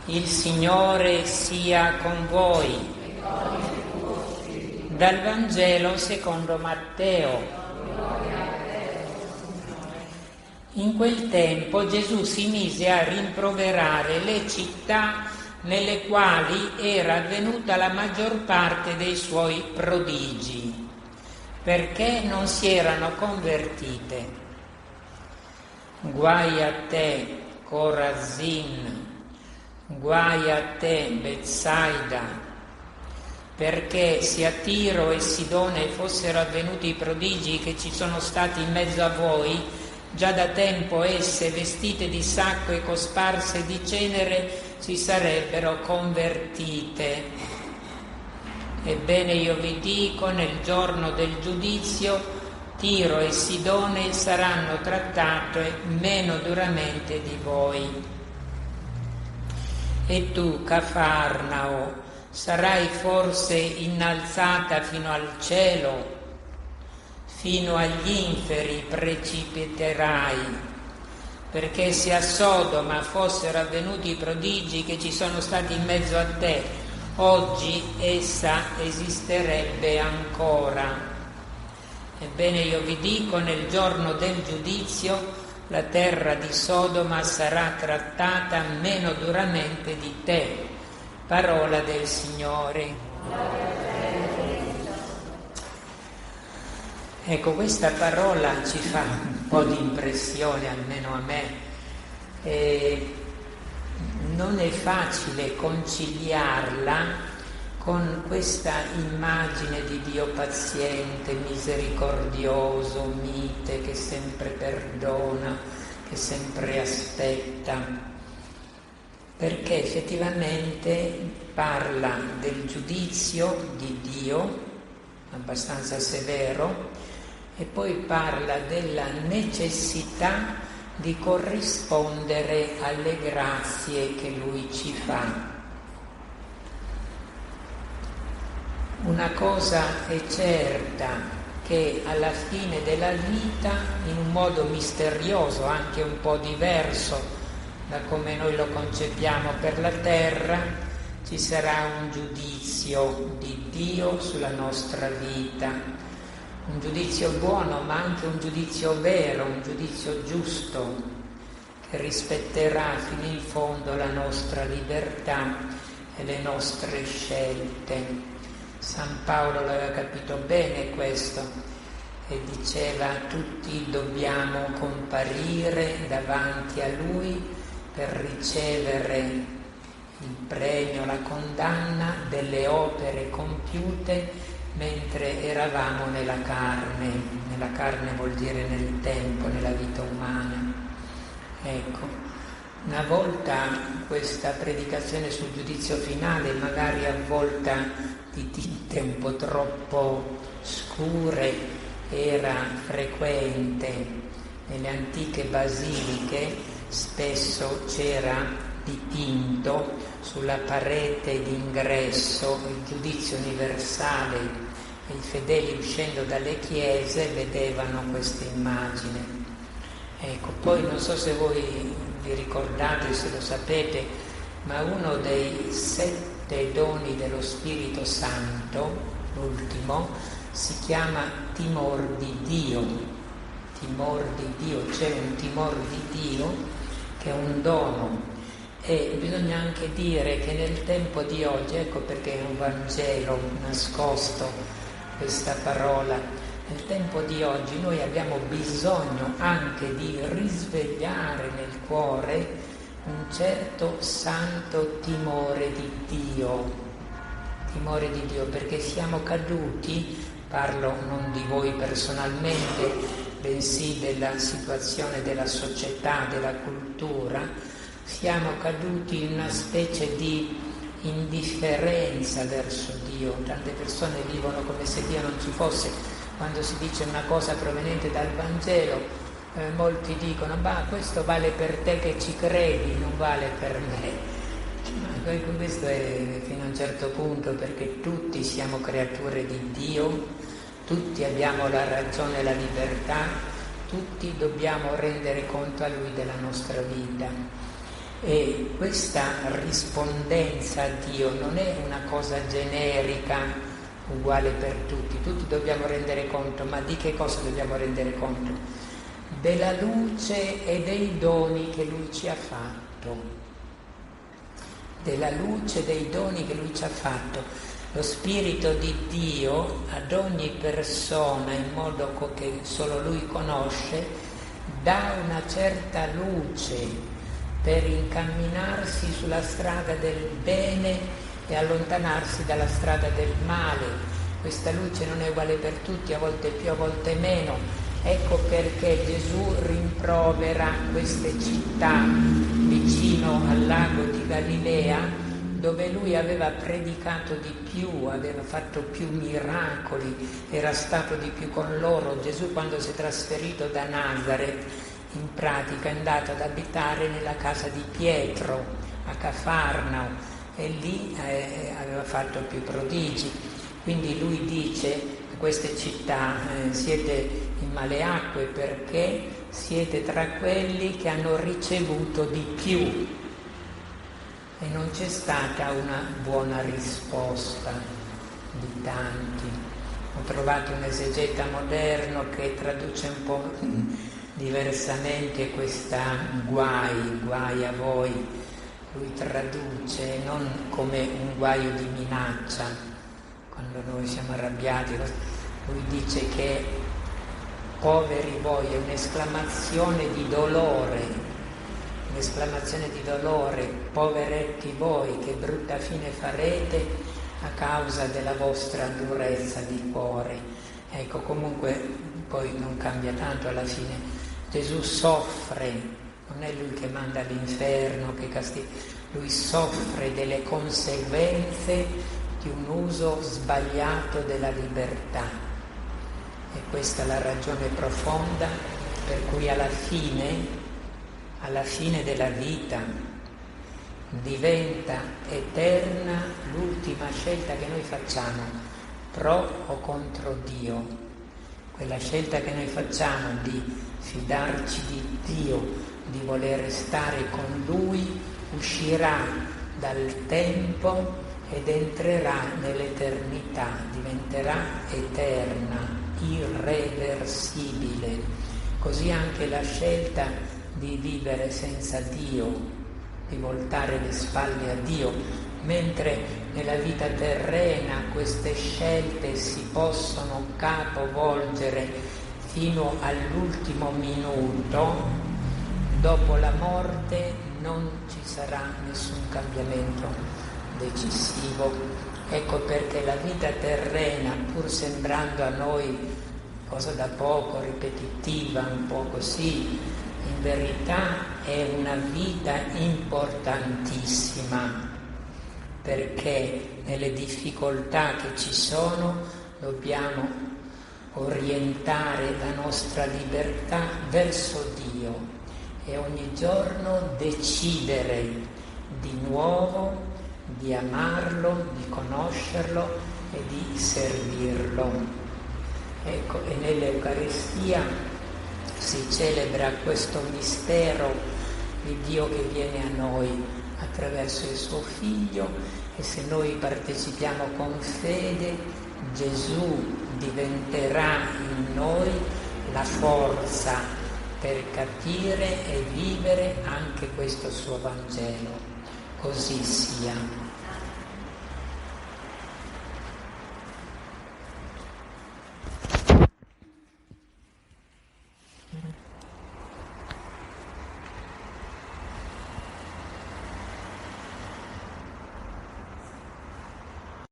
Il Signore sia con voi. Dal Vangelo secondo Matteo. In quel tempo Gesù si mise a rimproverare le città nelle quali era avvenuta la maggior parte dei suoi prodigi, perché non si erano convertite. Guai a te, Corazin! Guai a te, Betsaida, perché se a Tiro e Sidone fossero avvenuti i prodigi che ci sono stati in mezzo a voi, già da tempo esse, vestite di sacco e cosparse di cenere, si sarebbero convertite. Ebbene io vi dico, nel giorno del giudizio, Tiro e Sidone saranno trattate meno duramente di voi. E tu, Cafarnao, sarai forse innalzata fino al cielo? Fino agli inferi precipiterai, perché se a Sodoma fossero avvenuti i prodigi che ci sono stati in mezzo a te, oggi essa esisterebbe ancora. Ebbene io vi dico, nel giorno del giudizio la terra di Sodoma sarà trattata meno duramente di te. Parola del Signore. Ecco, questa parola ci fa un po' di impressione, almeno a me. Non è facile conciliarla con questa immagine di Dio paziente, misericordioso, mite, che sempre perdona, che sempre aspetta, perché effettivamente parla del giudizio di Dio, abbastanza severo, e poi parla della necessità di corrispondere alle grazie che Lui ci fa. Una cosa è certa, che alla fine della vita, in un modo misterioso, anche un po' diverso da come noi lo concepiamo per la terra, ci sarà un giudizio di Dio sulla nostra vita, un giudizio buono ma anche un giudizio vero, un giudizio giusto, che rispetterà fino in fondo la nostra libertà e le nostre scelte. San Paolo l'aveva capito bene questo e diceva: tutti dobbiamo comparire davanti a Lui per ricevere il premio, la condanna delle opere compiute mentre eravamo nella carne. Nella carne vuol dire nel tempo, nella vita umana. Ecco, una volta questa predicazione sul giudizio finale, magari avvolta di tinte un po' troppo scure, era frequente. Nelle antiche basiliche spesso c'era dipinto sulla parete d'ingresso il giudizio universale e i fedeli uscendo dalle chiese vedevano questa immagine. Ecco, poi non so se voi vi ricordate, se lo sapete, ma uno dei 7 doni dello Spirito Santo, l'ultimo, si chiama timor di Dio. Timor di Dio, c'è un timor di Dio che è un dono, e bisogna anche dire che nel tempo di oggi, ecco perché è un Vangelo nascosto questa parola, nel tempo di oggi noi abbiamo bisogno anche di risvegliare nel cuore un certo santo timore di Dio, perché siamo caduti, parlo non di voi personalmente, bensì della situazione della società, della cultura, siamo caduti in una specie di indifferenza verso Dio. Tante persone vivono come se Dio non ci fosse. Quando si dice una cosa proveniente dal Vangelo, molti dicono: ma questo vale per te che ci credi, non vale per me. Ma questo è fino a un certo punto, perché tutti siamo creature di Dio, tutti abbiamo la ragione e la libertà, tutti dobbiamo rendere conto a Lui della nostra vita. E questa rispondenza a Dio non è una cosa generica, uguale per tutti. Tutti dobbiamo rendere conto, ma di che cosa dobbiamo rendere conto? Della luce e dei doni che Lui ci ha fatto. Della luce e dei doni che Lui ci ha fatto. Lo Spirito di Dio ad ogni persona, in modo che solo Lui conosce, dà una certa luce per incamminarsi sulla strada del bene e allontanarsi dalla strada del male. Questa luce non è uguale per tutti, a volte più, a volte meno. Ecco perché Gesù rimprovera queste città vicino al lago di Galilea, dove lui aveva predicato di più, aveva fatto più miracoli, era stato di più con loro. Gesù, quando si è trasferito da Nazaret, in pratica è andato ad abitare nella casa di Pietro, a Cafarnao, e lì aveva fatto più prodigi. Quindi lui dice a queste città: siete in male acque perché siete tra quelli che hanno ricevuto di più. E non c'è stata una buona risposta di tanti. Ho trovato un esegeta moderno che traduce un po' diversamente questa guai a voi. Lui traduce non come un guaio di minaccia, quando noi siamo arrabbiati. Lui dice che poveri voi è un'esclamazione di dolore. Un'esclamazione di dolore: poveretti voi, che brutta fine farete a causa della vostra durezza di cuore. Ecco, comunque poi non cambia tanto alla fine. Gesù soffre, non è lui che manda all'inferno, che castiga, lui soffre delle conseguenze di un uso sbagliato della libertà. E questa è la ragione profonda per cui alla fine della vita diventa eterna l'ultima scelta che noi facciamo, pro o contro Dio. Quella scelta che noi facciamo di fidarci di Dio, di voler stare con Lui, uscirà dal tempo ed entrerà nell'eternità, diventerà eterna, irreversibile. Così anche la scelta di vivere senza Dio, di voltare le spalle a Dio, mentre nella vita terrena queste scelte si possono capovolgere fino all'ultimo minuto. Dopo la morte non ci sarà nessun cambiamento decisivo. Ecco perché la vita terrena, pur sembrando a noi cosa da poco, ripetitiva, un po' così, in verità è una vita importantissima, perché nelle difficoltà che ci sono dobbiamo orientare la nostra libertà verso Dio e ogni giorno decidere di nuovo di amarlo, di conoscerlo e di servirlo. Ecco, e nell'Eucaristia si celebra questo mistero di Dio che viene a noi attraverso il suo Figlio, e se noi partecipiamo con fede, Gesù diventerà in noi la forza per capire e vivere anche questo suo Vangelo. Così sia.